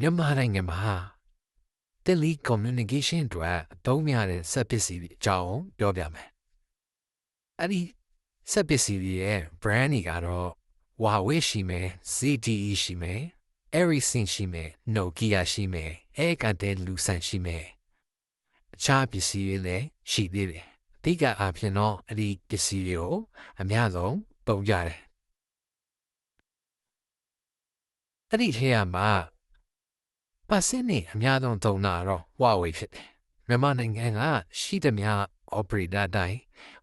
မြန်မာနိုင်ငံမှာ telecommunication အတွက်အသုံးများတဲ့စက်ပစ္စည်းတွေအကြောင်းပြောပြမယ်။အဲ့ဒီစက်ပစ္စည်းတွေရဲ့ brand တွေကတော့ Huawei ရှိမယ် ZTE ရှိမယ် Ericsson ရှိမယ် Nokia ရှိမယ် Alcatel Lucent ရှိမယ်အခြားပစ္စည်းတွေလည်းရှိသေးတယ်။အဓိကအားဖြင့်တော့အဲ့ဒီပစ္စည်းတွေကိုအများဆုံးသုံးကြတယ်။အဲ့ဒီထဲမှာပါစင်းနေအများဆုံးသုံးတာတော့ Huawei ဖြစ်တယ်။မြန်မာနိုင်ငံကရှိသမျှ operator တိုင်း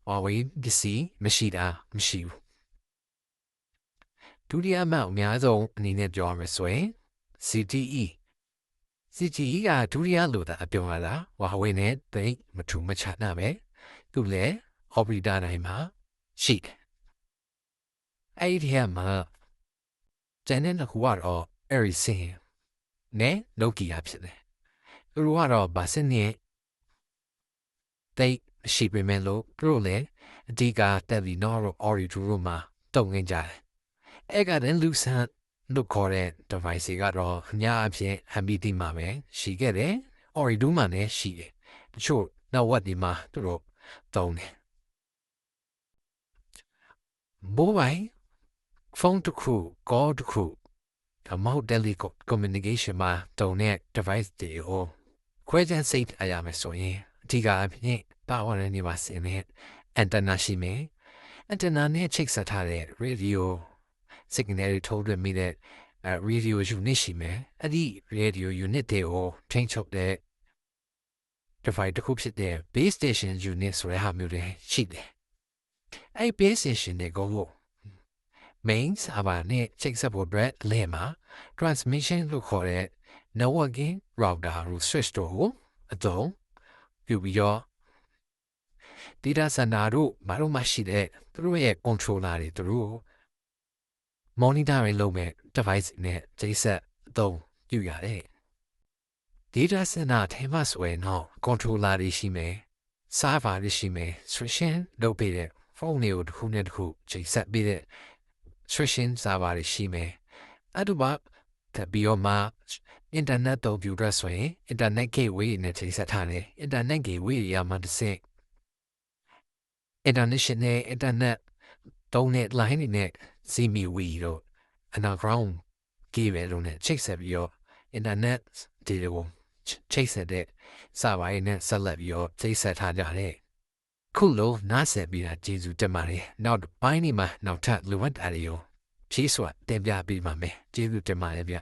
Huawei ပစ္စည်းမရှိတာမရှိဘူး။ဒုတိယအများဆုံးအနေနဲ့ပြောရမယ်ဆိုရင် ZTE ကဒုတိယလို့သာပြောရတာ Huawei နဲ့တိတ်မထူမခြားနာပဲသူလည်း operator တိုင်းမှာရှိတယ်။အဲ့ဒီထဲမှာကျန်တဲ့ခုကတော့ Ericsson နဲ့ Nokia ဖြစ်တယ်။သူတို့ကတော့ဗာစင်းနဲ့တိတ်ရှိပေမဲ့လို့သူတို့လည်းအဓိက Telenor တို့ Ooredoo တို့မှာတုံ့ပြန်ကြတယ်။အဲ့ကတည်းက Lucent လို့ခေါ်တဲ့ device တွေကတော့အများအပြား MPT မှာပဲရှိခဲ့တယ်။ Ooredoo မှာလည်းရှိတယ်။တချို့ network ဒီမှာသူတို့သုံးတယ်။ mobile phone တစ်ခု call တစ်ခုဒါမှမဟုတ် telecommunication မှာတုံတဲ့ device တွေကိုခွဲခြမ်းစိတ်အရာမယ်ဆိုရင်အဓိကအဖြစ်ပါဝင်နေပါစေနဲ့ antenna ရှိမယ် antenna နဲ့ချိတ်ဆက်ထားတဲ့ radio signal တွေထုတ်လွှင့်မိတဲ့radio unit ရှိမယ်အဲ့ဒီ radio unit တွေကိုထိန်းချုပ်တဲ့ device တစ်ခုဖြစ်တဲ့ base station unit ဆိုတဲ့ဟာမျိုးတွေရှိတယ်အဲ့ base station တွေကို main server နဲ့ချိတ်ဆက်ဖို့အတွက်အလဲမှာ transmission လို့ခေါ်တဲ့ networking router ကို switch တို့အသုံးပြုပြီးတော့ data center တို့ဘာလို့မှရှိတဲ့သူတို့ရဲ့ controller တွေသူတို့ monitoring လုပ်မဲ့ device နဲ့ချိတ်ဆက်အသုံးပြုရတယ်။ data center ထဲမှာဆိုရင်တော့ controller တွေရှိမယ် server တွေရှိမယ် switching လုပ်ပေးတဲ့ ဖုန်းတွေကိုတစ်ခုနဲ့တစ်ခုချိတ်ဆက်ပေးတဲ့ switching server တွေရှိမယ်အဲ့တို့ပါပြီးတော့မှ internet သုံးပြုရဆိုရင် internet gateway နဲ့ချိတ်ဆက်ထားတယ် internet gateway ရမှတစ်ဆင့် international internet သုံးတဲ့ line တွေနဲ့ ZMWI တို့ underground gateway တို့နဲ့ချိတ်ဆက်ပြီးတော့ internet တွေကိုချိတ်ဆက်တဲ့ server တွေနဲ့ဆက်လက်ပြီးတော့ချိတ်ဆက်ထားကြတယ်ခုလို့နားဆက်ပြီးတာကျေးဇူးတင်ပါတယ်နောက်ပိုင်းနေမှာနောက်ထပ်လိုအပ်တာတွေကိုဖြည့်စွာတင်ပြပေးပါမယ်ကျေးဇူးတင်ပါတယ်ဗျ